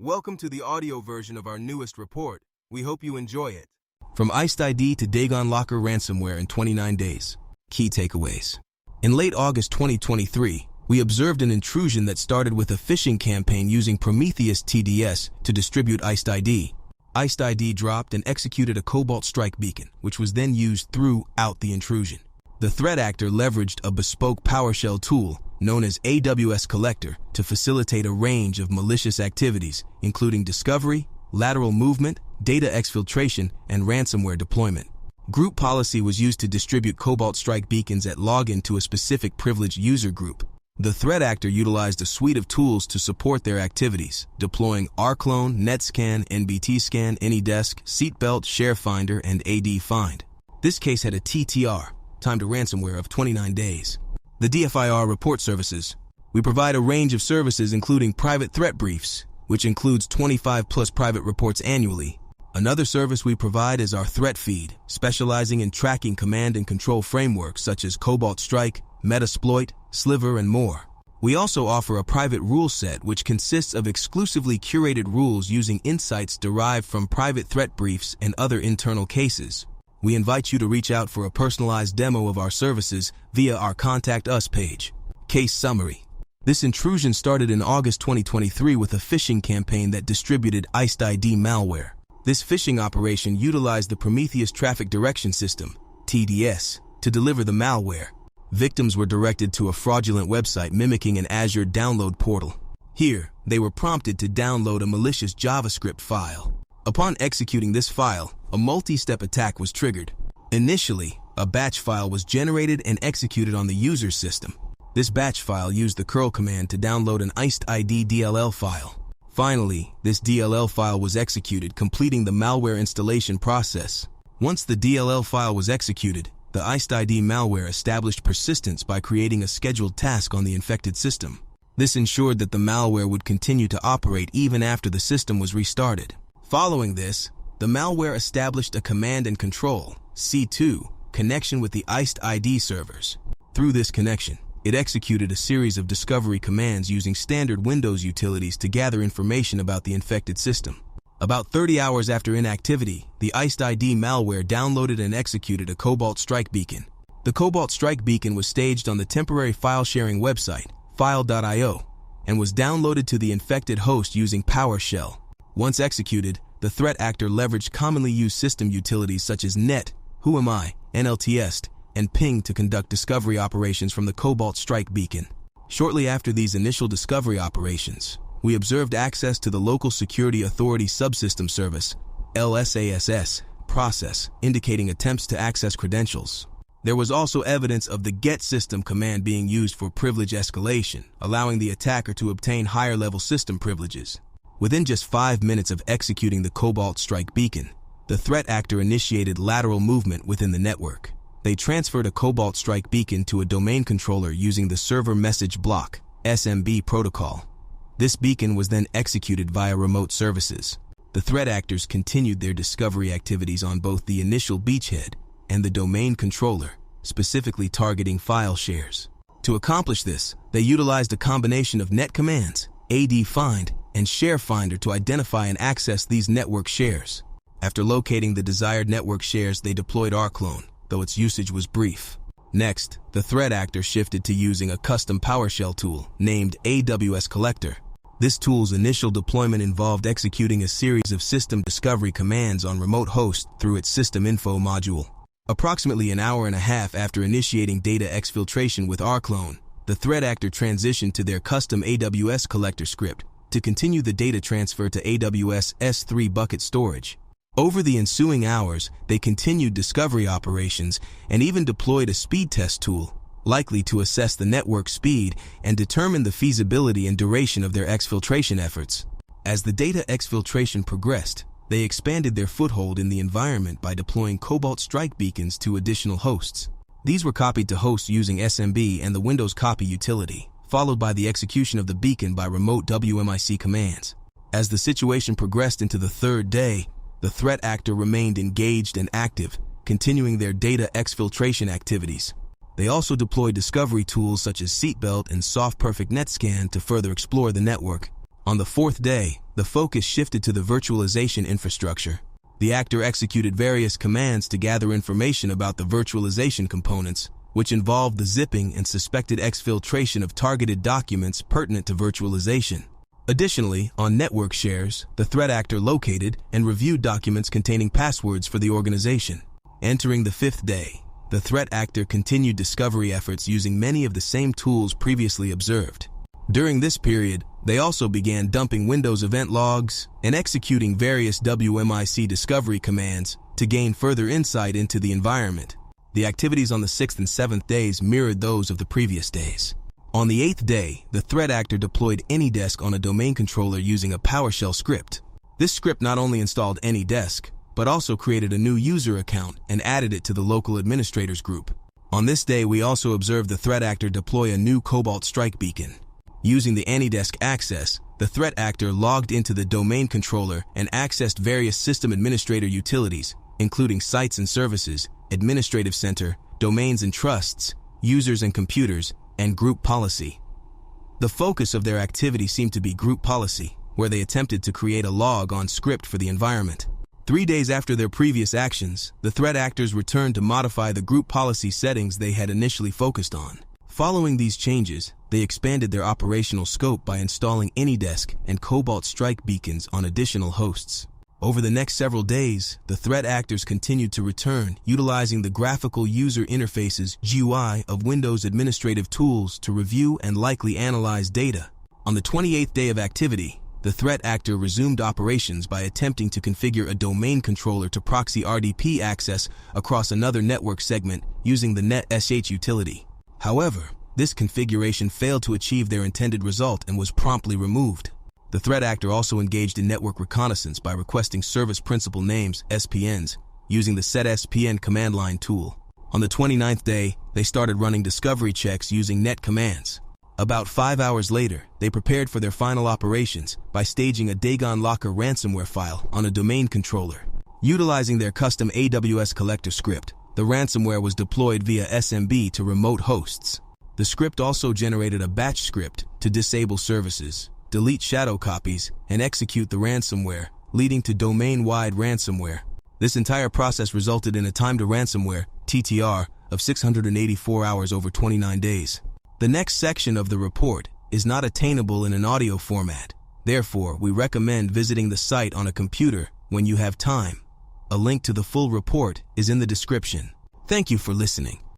Welcome to the audio version of our newest report. We hope you enjoy it. From IcedID to Dagon Locker ransomware in 29 days. Key takeaways. In late August 2023, we observed an intrusion that started with a phishing campaign using Prometheus TDS to distribute IcedID. IcedID dropped and executed a Cobalt Strike beacon, which was then used throughout the intrusion. The threat actor leveraged a bespoke PowerShell tool known as AWS Collector to facilitate a range of malicious activities, including discovery, lateral movement, data exfiltration, and ransomware deployment. Group policy was used to distribute Cobalt Strike beacons at login to a specific privileged user group. The threat actor utilized a suite of tools to support their activities, deploying rclone, NetScan, NBTScan, AnyDesk, Seatbelt, ShareFinder, and AD-Find. This case had a TTR, time to ransomware, of 29 days. The DFIR report services. We provide a range of services including private threat briefs, which includes 25+ private reports annually. Another service we provide is our threat feed, specializing in tracking command and control frameworks such as Cobalt Strike, Metasploit, Sliver, and more. We also offer a private rule set which consists of exclusively curated rules using insights derived from private threat briefs and other internal cases. We invite you to reach out for a personalized demo of our services via our Contact Us page. Case summary. This intrusion started in August 2023 with a phishing campaign that distributed IcedID malware. This phishing operation utilized the Prometheus Traffic Direction System, TDS, to deliver the malware. Victims were directed to a fraudulent website mimicking an Azure download portal. Here, they were prompted to download a malicious JavaScript file. Upon executing this file, a multi-step attack was triggered. Initially, a batch file was generated and executed on the user's system. This batch file used the curl command to download an IcedID DLL file. Finally, this DLL file was executed, completing the malware installation process. Once the DLL file was executed, the IcedID malware established persistence by creating a scheduled task on the infected system. This ensured that the malware would continue to operate even after the system was restarted. Following this, the malware established a command and control, C2, connection with the IcedID servers. Through this connection, it executed a series of discovery commands using standard Windows utilities to gather information about the infected system. About 30 hours after inactivity, the IcedID malware downloaded and executed a Cobalt Strike beacon. The Cobalt Strike beacon was staged on the temporary file-sharing website, file.io, and was downloaded to the infected host using PowerShell. Once executed, the threat actor leveraged commonly used system utilities such as net, whoami, NLTS, and ping to conduct discovery operations from the Cobalt Strike beacon. Shortly after these initial discovery operations, we observed access to the Local Security Authority Subsystem Service, LSASS, process, indicating attempts to access credentials. There was also evidence of the get system command being used for privilege escalation, allowing the attacker to obtain higher-level system privileges. Within just 5 minutes of executing the Cobalt Strike beacon, the threat actor initiated lateral movement within the network. They transferred a Cobalt Strike beacon to a domain controller using the Server Message Block, SMB protocol. This beacon was then executed via remote services. The threat actors continued their discovery activities on both the initial beachhead and the domain controller, specifically targeting file shares. To accomplish this, they utilized a combination of net commands, AD-Find, and ShareFinder to identify and access these network shares. After locating the desired network shares, they deployed rclone, though its usage was brief. Next, the threat actor shifted to using a custom PowerShell tool named AWS Collector. This tool's initial deployment involved executing a series of system discovery commands on remote hosts through its system info module. Approximately an hour and a half after initiating data exfiltration with rclone, the threat actor transitioned to their custom AWS Collector script to continue the data transfer to AWS S3 bucket storage. Over the ensuing hours, they continued discovery operations and even deployed a speed test tool, likely to assess the network speed and determine the feasibility and duration of their exfiltration efforts. As the data exfiltration progressed, they expanded their foothold in the environment by deploying Cobalt Strike beacons to additional hosts. These were copied to hosts using SMB and the Windows Copy utility, followed by the execution of the beacon by remote WMIC commands. As the situation progressed into the third day, the threat actor remained engaged and active, continuing their data exfiltration activities. They also deployed discovery tools such as Seatbelt and Soft Perfect NetScan to further explore the network. On the fourth day, the focus shifted to the virtualization infrastructure. The actor executed various commands to gather information about the virtualization components, which involved the zipping and suspected exfiltration of targeted documents pertinent to virtualization. Additionally, on network shares, the threat actor located and reviewed documents containing passwords for the organization. Entering the fifth day, the threat actor continued discovery efforts using many of the same tools previously observed. During this period, they also began dumping Windows event logs and executing various WMIC discovery commands to gain further insight into the environment. The activities on the sixth and seventh days mirrored those of the previous days. On the eighth day, the threat actor deployed AnyDesk on a domain controller using a PowerShell script. This script not only installed AnyDesk, but also created a new user account and added it to the local administrators group. On this day, we also observed the threat actor deploy a new Cobalt Strike beacon. Using the AnyDesk access, the threat actor logged into the domain controller and accessed various system administrator utilities, including sites and services, administrative center, domains and trusts, users and computers, and group policy. The focus of their activity seemed to be group policy, where they attempted to create a log on script for the environment. 3 days after their previous actions, the threat actors returned to modify the group policy settings they had initially focused on. Following these changes, they expanded their operational scope by installing AnyDesk and Cobalt Strike beacons on additional hosts. Over the next several days, the threat actors continued to return, utilizing the graphical user interfaces (GUI) of Windows administrative tools to review and likely analyze data. On the 28th day of activity, the threat actor resumed operations by attempting to configure a domain controller to proxy RDP access across another network segment using the NetSH utility. However, this configuration failed to achieve their intended result and was promptly removed. The threat actor also engaged in network reconnaissance by requesting service principal names, SPNs, using the setSPN command line tool. On the 29th day, they started running discovery checks using net commands. About 5 hours later, they prepared for their final operations by staging a Dagon Locker ransomware file on a domain controller. Utilizing their custom AWS collector script, the ransomware was deployed via SMB to remote hosts. The script also generated a batch script to disable services, delete shadow copies, and execute the ransomware, leading to domain-wide ransomware. This entire process resulted in a time to ransomware, TTR, of 684 hours over 29 days. The next section of the report is not attainable in an audio format. Therefore, we recommend visiting the site on a computer when you have time. A link to the full report is in the description. Thank you for listening.